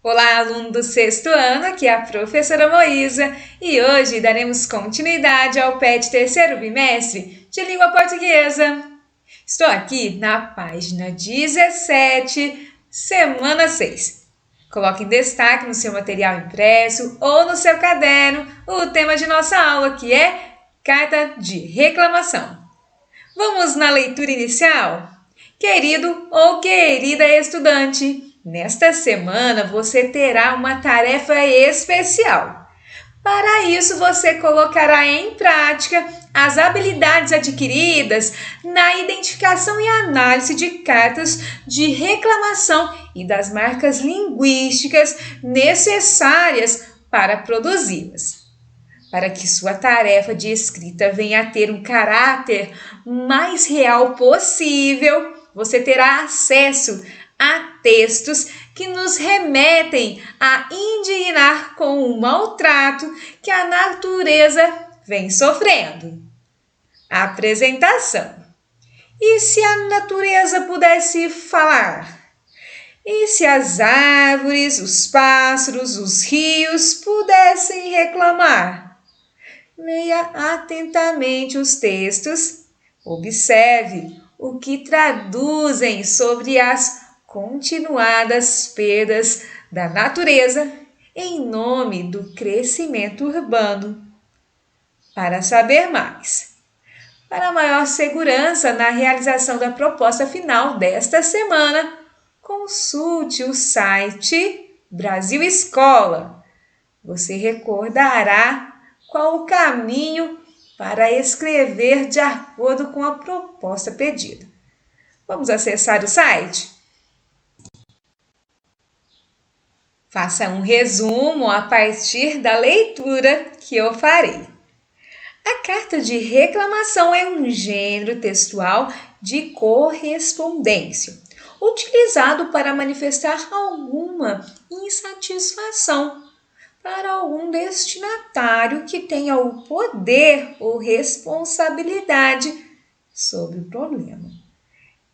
Olá, aluno do sexto ano, aqui é a professora Moísa e hoje daremos continuidade ao PET terceiro bimestre de língua portuguesa. Estou aqui na página 17, semana 6. Coloque em destaque no seu material impresso ou no seu caderno o tema de nossa aula, que é carta de reclamação. Vamos na leitura inicial? Querido ou querida estudante, nesta semana você terá uma tarefa especial. Para isso, você colocará em prática as habilidades adquiridas na identificação e análise de cartas de reclamação e das marcas linguísticas necessárias para produzi-las. Para que sua tarefa de escrita venha a ter um caráter mais real possível, você terá acesso a textos que nos remetem a indignar com o maltrato que a natureza vem sofrendo. Apresentação. E se a natureza pudesse falar? E se as árvores, os pássaros, os rios pudessem reclamar? Leia atentamente os textos, observe o que traduzem sobre as continuadas perdas da natureza em nome do crescimento urbano. Para saber mais, para maior segurança na realização da proposta final desta semana, consulte o site Brasil Escola. Você recordará qual o caminho para escrever de acordo com a proposta pedida. Vamos acessar o site? Faça um resumo a partir da leitura que eu farei. A carta de reclamação é um gênero textual de correspondência, utilizado para manifestar alguma insatisfação para algum destinatário que tenha o poder ou responsabilidade sobre o problema.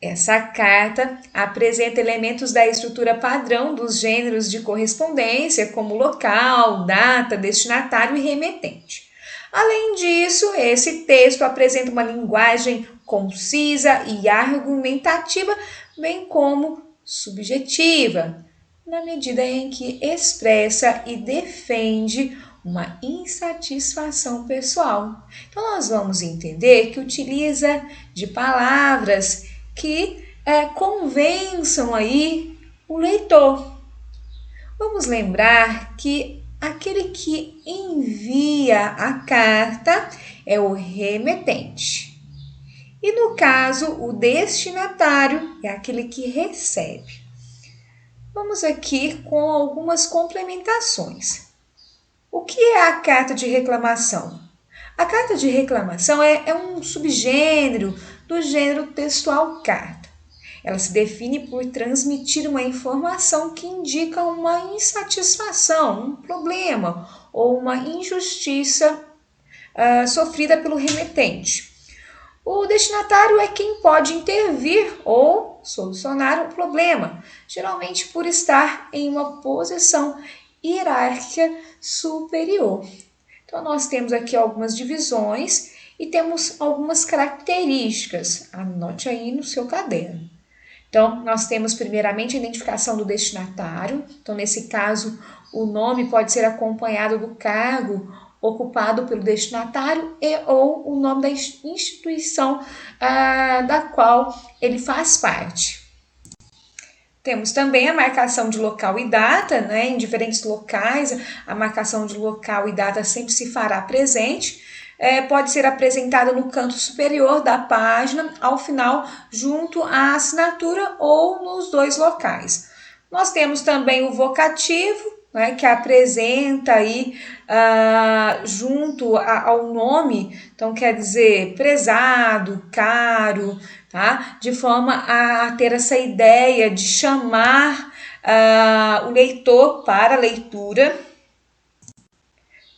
Essa carta apresenta elementos da estrutura padrão dos gêneros de correspondência, como local, data, destinatário e remetente. Além disso, esse texto apresenta uma linguagem concisa e argumentativa, bem como subjetiva, na medida em que expressa e defende uma insatisfação pessoal. Então, nós vamos entender que utiliza de palavras que convençam aí o leitor. Vamos lembrar que aquele que envia a carta é o remetente. E no caso, o destinatário é aquele que recebe. Vamos aqui com algumas complementações. O que é a carta de reclamação? A carta de reclamação é um subgênero do gênero textual carta. Ela se define por transmitir uma informação que indica uma insatisfação, um problema ou uma injustiça sofrida pelo remetente. O destinatário é quem pode intervir ou solucionar o problema, geralmente por estar em uma posição hierárquica superior. Então, nós temos aqui algumas divisões e temos algumas características. Anote aí no seu caderno. Então, nós temos primeiramente a identificação do destinatário. Então, nesse caso, o nome pode ser acompanhado do cargo ocupado pelo destinatário e ou o nome da instituição da qual ele faz parte. Temos também a marcação de local e data, né? Em diferentes locais, a marcação de local e data sempre se fará presente. Pode ser apresentada no canto superior da página, ao final, junto à assinatura ou nos dois locais. Nós temos também o vocativo, né, que apresenta aí junto ao nome, então quer dizer prezado, caro, tá? De forma a ter essa ideia de chamar o leitor para a leitura.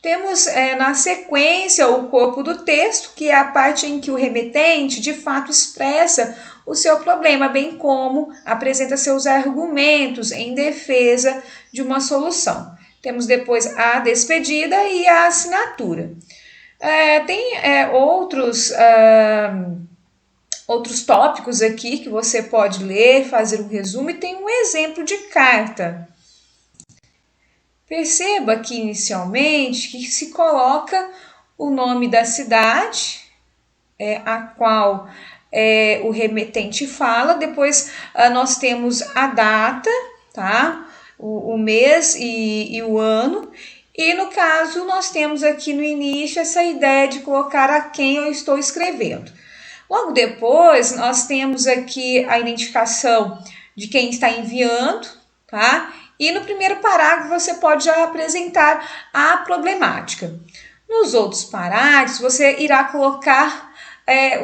Temos na sequência o corpo do texto, que é a parte em que o remetente de fato expressa o seu problema, bem como apresenta seus argumentos em defesa de uma solução. Temos depois a despedida e a assinatura. Tem outros tópicos aqui que você pode ler, fazer um resumo, e tem um exemplo de carta. Perceba que inicialmente que se coloca o nome da cidade, a qual o remetente fala, depois nós temos a data, tá? O mês e o ano, e no caso nós temos aqui no início essa ideia de colocar a quem eu estou escrevendo. Logo depois nós temos aqui a identificação de quem está enviando, tá? E no primeiro parágrafo você pode já apresentar a problemática. Nos outros parágrafos você irá colocar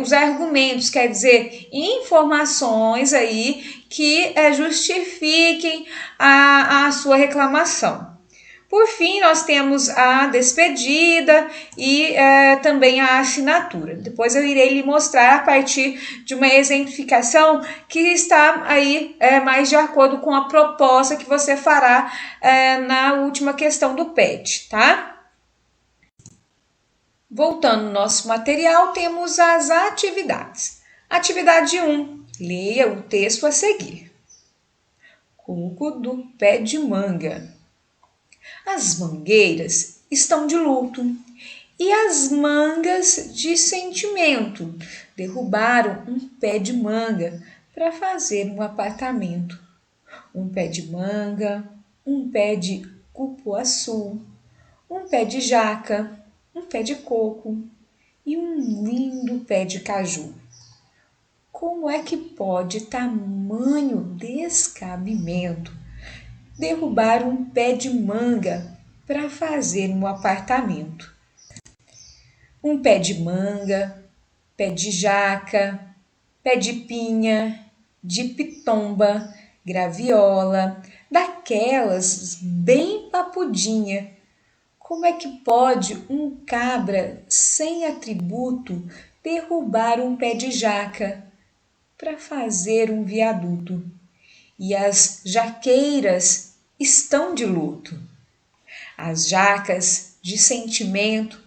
os argumentos, quer dizer, informações aí que justifiquem a sua reclamação. Por fim, nós temos a despedida e também a assinatura. Depois eu irei lhe mostrar a partir de uma exemplificação que está aí mais de acordo com a proposta que você fará na última questão do PET, tá? Voltando ao nosso material, temos as atividades. Atividade 1. Leia o texto a seguir. Coco do pé de manga. As mangueiras estão de luto e as mangas de sentimento. Derrubaram um pé de manga para fazer um apartamento. Um pé de manga, um pé de cupuaçu, um pé de jaca, um pé de coco e um lindo pé de caju. Como é que pode tamanho descabimento? Derrubar um pé de manga para fazer um apartamento. Um pé de manga, pé de jaca, pé de pinha, de pitomba, graviola, daquelas bem papudinha. Como é que pode um cabra sem atributo derrubar um pé de jaca para fazer um viaduto? E as jaqueiras estão de luto. As jacas de sentimento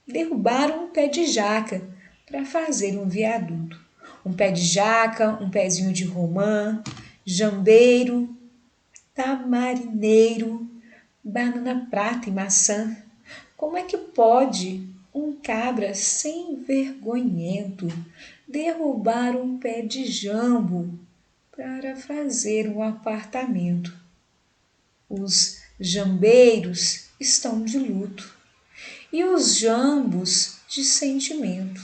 derrubaram um pé de jaca para fazer um viaduto. Um pé de jaca, um pezinho de romã, jambeiro, tamarineiro, banana prata e maçã. Como é que pode um cabra sem vergonhento derrubar um pé de jambo para fazer um apartamento? Os jambeiros estão de luto e os jambos de sentimento.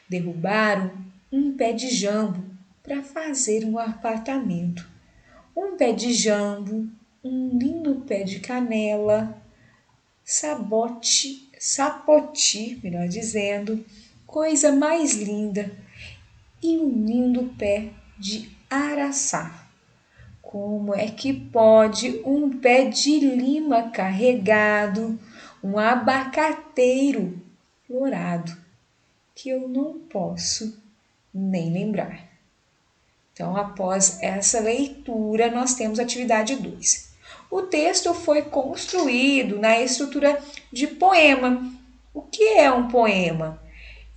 Derrubaram um pé de jambo para fazer um apartamento. Um pé de jambo, um lindo pé de canela, sapoti, melhor dizendo, coisa mais linda, e um lindo pé de araçá. Como é que pode um pé de lima carregado, um abacateiro florado, que eu não posso nem lembrar? Então, após essa leitura, nós temos a atividade 2. O texto foi construído na estrutura de poema. O que é um poema?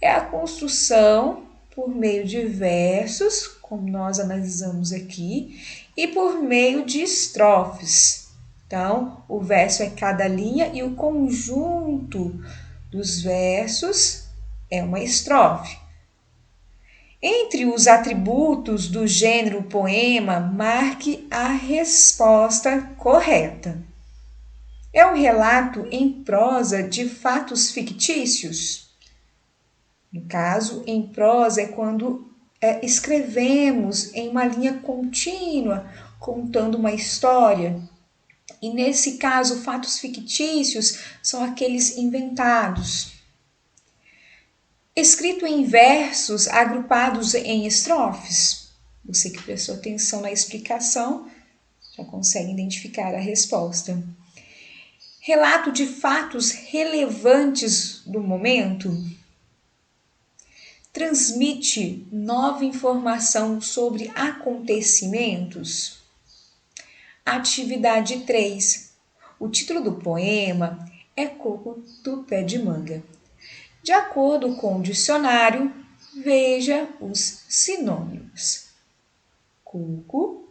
É a construção por meio de versos, como nós analisamos aqui, e por meio de estrofes. Então, o verso é cada linha e o conjunto dos versos é uma estrofe. Entre os atributos do gênero poema, marque a resposta correta. É um relato em prosa de fatos fictícios? No caso, em prosa é quando escrevemos em uma linha contínua, contando uma história. E nesse caso, fatos fictícios são aqueles inventados. Escrito em versos agrupados em estrofes. Você que prestou atenção na explicação já consegue identificar a resposta. Relato de fatos relevantes do momento. Transmite nova informação sobre acontecimentos. Atividade 3. O título do poema é Coco do Pé de Manga. De acordo com o dicionário, veja os sinônimos. Coco,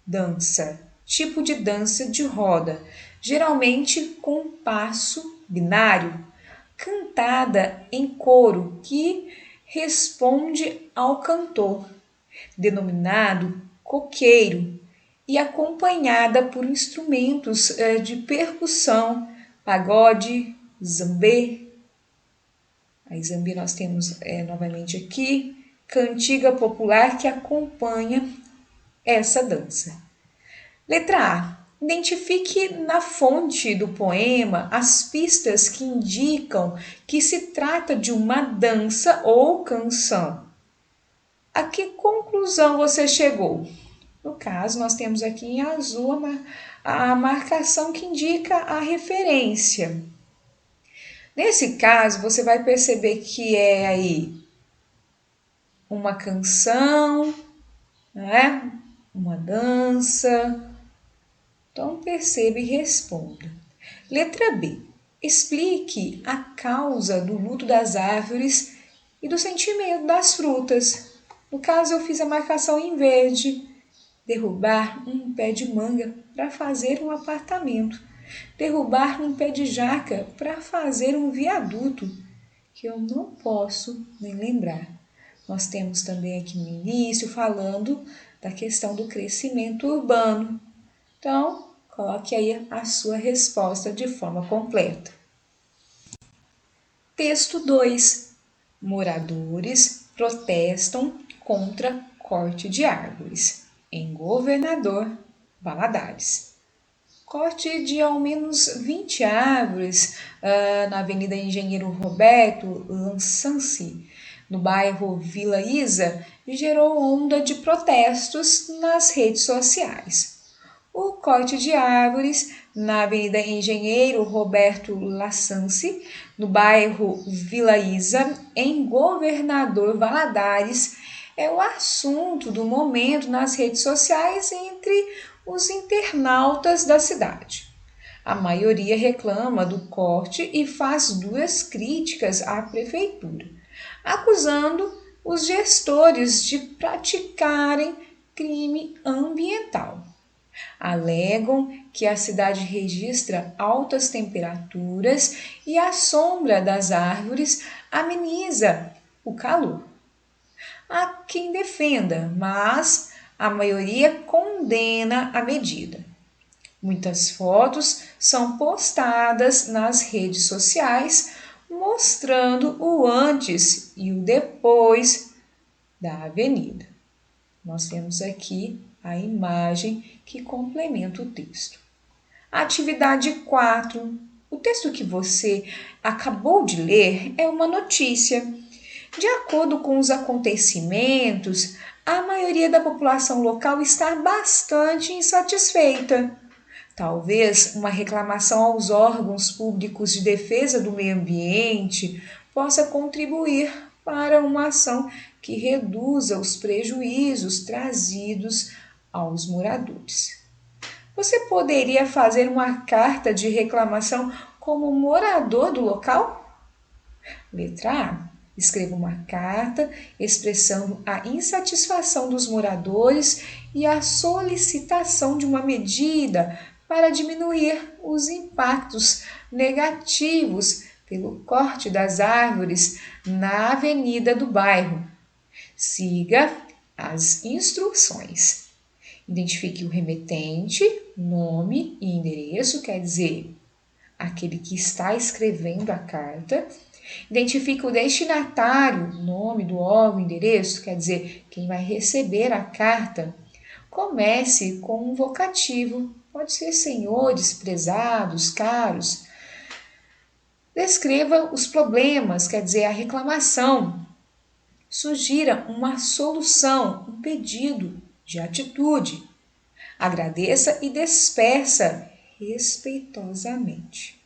dança, tipo de dança de roda, geralmente com passo binário, cantada em coro que responde ao cantor, denominado coqueiro, e acompanhada por instrumentos de percussão, pagode, zambê. Aí zambê nós temos novamente aqui, cantiga popular que acompanha essa dança. Letra A. Identifique na fonte do poema as pistas que indicam que se trata de uma dança ou canção. A que conclusão você chegou? No caso, nós temos aqui em azul a marcação que indica a referência. Nesse caso, você vai perceber que é aí uma canção, né? Uma dança. Então, perceba e responda. Letra B. Explique a causa do luto das árvores e do sentimento das frutas. No caso, eu fiz a marcação em verde. Derrubar um pé de manga para fazer um apartamento. Derrubar um pé de jaca para fazer um viaduto, que eu não posso nem lembrar. Nós temos também aqui no início falando da questão do crescimento urbano. Então, coloque aí a sua resposta de forma completa. Texto 2. Moradores protestam contra corte de árvores em Governador Valadares. Corte de ao menos 20 árvores na Avenida Engenheiro Roberto Lançanci, no bairro Vila Isa, gerou onda de protestos nas redes sociais. O corte de árvores na Avenida Engenheiro Roberto Lançanci, no bairro Vila Isa, em Governador Valadares, é o assunto do momento nas redes sociais entre os internautas da cidade. A maioria reclama do corte e faz duras críticas à prefeitura, acusando os gestores de praticarem crime ambiental. Alegam que a cidade registra altas temperaturas e a sombra das árvores ameniza o calor. Há quem defenda, mas a maioria condena a medida. Muitas fotos são postadas nas redes sociais mostrando o antes e o depois da avenida. Nós temos aqui a imagem que complementa o texto. Atividade 4. O texto que você acabou de ler é uma notícia. De acordo com os acontecimentos, a maioria da população local está bastante insatisfeita. Talvez uma reclamação aos órgãos públicos de defesa do meio ambiente possa contribuir para uma ação que reduza os prejuízos trazidos aos moradores. Você poderia fazer uma carta de reclamação como morador do local? Letra A. Escreva uma carta expressando a insatisfação dos moradores e a solicitação de uma medida para diminuir os impactos negativos pelo corte das árvores na avenida do bairro. Siga as instruções. Identifique o remetente, nome e endereço, quer dizer, aquele que está escrevendo a carta. Identifique o destinatário, nome do órgão, endereço, quer dizer, quem vai receber a carta. Comece com um vocativo, pode ser senhores, prezados, caros. Descreva os problemas, quer dizer, a reclamação. Sugira uma solução, um pedido de atitude. Agradeça e despeça respeitosamente.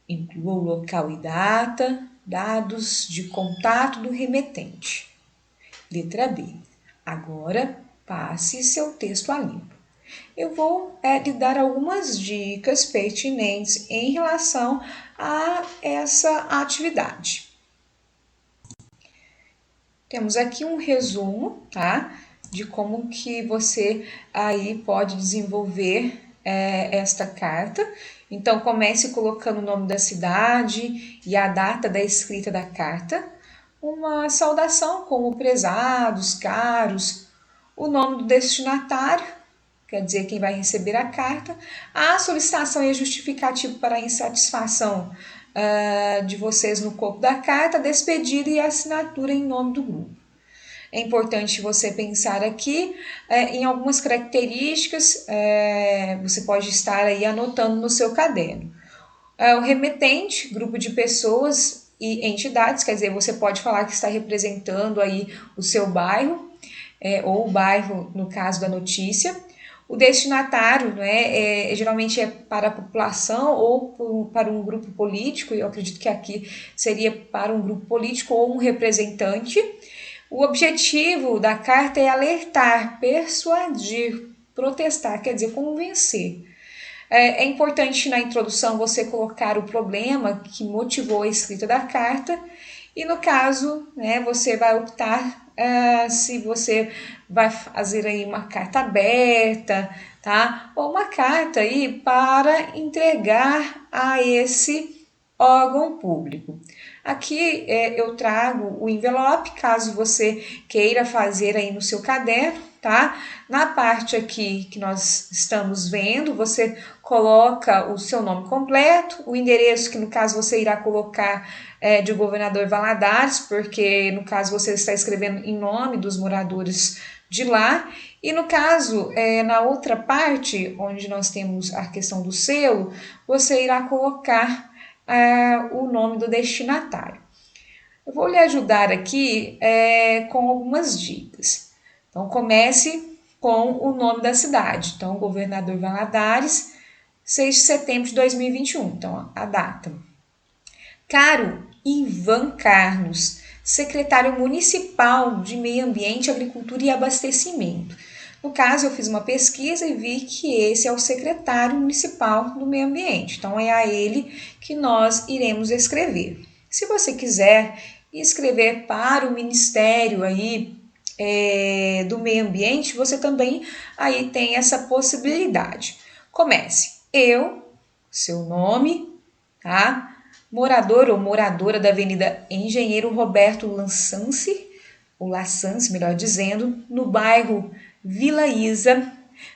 Inclua o local e data, dados de contato do remetente. Letra B. Agora, passe seu texto a limpo. Eu vou lhe dar algumas dicas pertinentes em relação a essa atividade. Temos aqui um resumo, tá? De como que você aí pode desenvolver esta carta. Então, comece colocando o nome da cidade e a data da escrita da carta. Uma saudação como prezados, caros, o nome do destinatário, quer dizer, quem vai receber a carta, a solicitação e a justificativa para a insatisfação de vocês no corpo da carta, despedida e assinatura em nome do grupo. É importante você pensar aqui em algumas características, você pode estar aí anotando no seu caderno. O remetente, grupo de pessoas e entidades, quer dizer, você pode falar que está representando aí o seu bairro, ou o bairro no caso da notícia. O destinatário, né, geralmente é para a população ou para um grupo político, e eu acredito que aqui seria para um grupo político ou um representante. O objetivo da carta é alertar, persuadir, protestar, quer dizer, convencer. É importante na introdução você colocar o problema que motivou a escrita da carta e no caso, né, você vai optar se você vai fazer aí uma carta aberta, tá? Ou uma carta aí para entregar a esse órgão público. Aqui eu trago o envelope, caso você queira fazer aí no seu caderno, tá? Na parte aqui que nós estamos vendo, você coloca o seu nome completo, o endereço que no caso você irá colocar de Governador Valadares, porque no caso você está escrevendo em nome dos moradores de lá, e no caso, na outra parte, onde nós temos a questão do selo, você irá colocar o nome do destinatário. Eu vou lhe ajudar aqui com algumas dicas. Então, comece com o nome da cidade. Então, Governador Valadares, 6 de setembro de 2021. Então, a data. Caro Ivan Carlos, secretário municipal de Meio Ambiente, Agricultura e Abastecimento. No caso, eu fiz uma pesquisa e vi que esse é o secretário municipal do meio ambiente. Então, é a ele que nós iremos escrever. Se você quiser escrever para o Ministério aí do Meio Ambiente, você também aí tem essa possibilidade. Comece. Eu, seu nome, tá? Morador ou moradora da Avenida Engenheiro Roberto Lassance, ou Lassance, melhor dizendo, no bairro Vila Isa,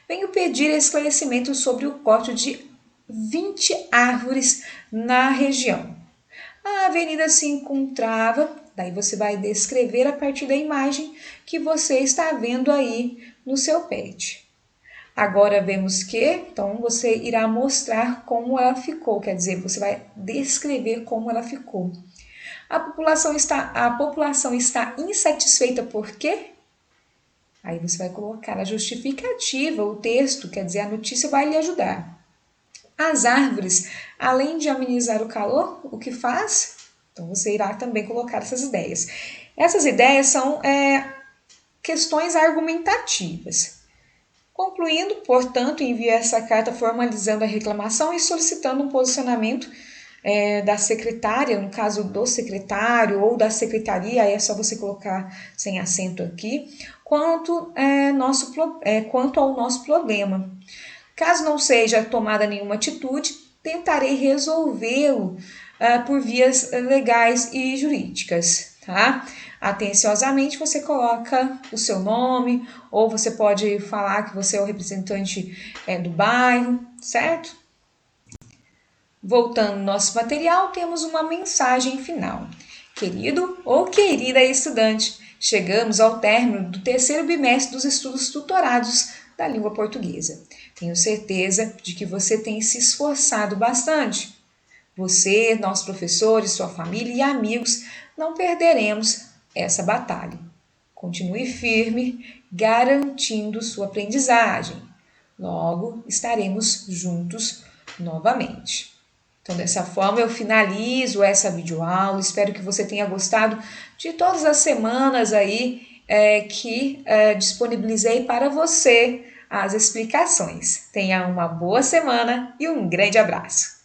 venho pedir esclarecimento sobre o corte de 20 árvores na região. A avenida se encontrava, daí você vai descrever a partir da imagem que você está vendo aí no seu pet. Agora vemos que, então você irá mostrar como ela ficou, quer dizer, você vai descrever como ela ficou. A população está insatisfeita por quê? Aí você vai colocar a justificativa, o texto, quer dizer, a notícia vai lhe ajudar. As árvores, além de amenizar o calor, o que faz? Então você irá também colocar essas ideias. Essas ideias são questões argumentativas. Concluindo, portanto, envie essa carta formalizando a reclamação e solicitando um posicionamento da secretária, no caso do secretário ou da secretaria, aí é só você colocar sem acento aqui, quanto ao nosso problema. Caso não seja tomada nenhuma atitude, tentarei resolvê-lo por vias legais e jurídicas, tá? Atenciosamente você coloca o seu nome, ou você pode falar que você é o representante do bairro, certo? Voltando ao nosso material, temos uma mensagem final. Querido ou querida estudante, chegamos ao término do terceiro bimestre dos estudos tutorados da língua portuguesa. Tenho certeza de que você tem se esforçado bastante. Você, nossos professores, sua família e amigos, não perderemos essa batalha. Continue firme, garantindo sua aprendizagem. logo estaremos juntos novamente. Então, dessa forma, eu finalizo essa videoaula. Espero que você tenha gostado de todas as semanas aí que disponibilizei para você as explicações. Tenha uma boa semana e um grande abraço!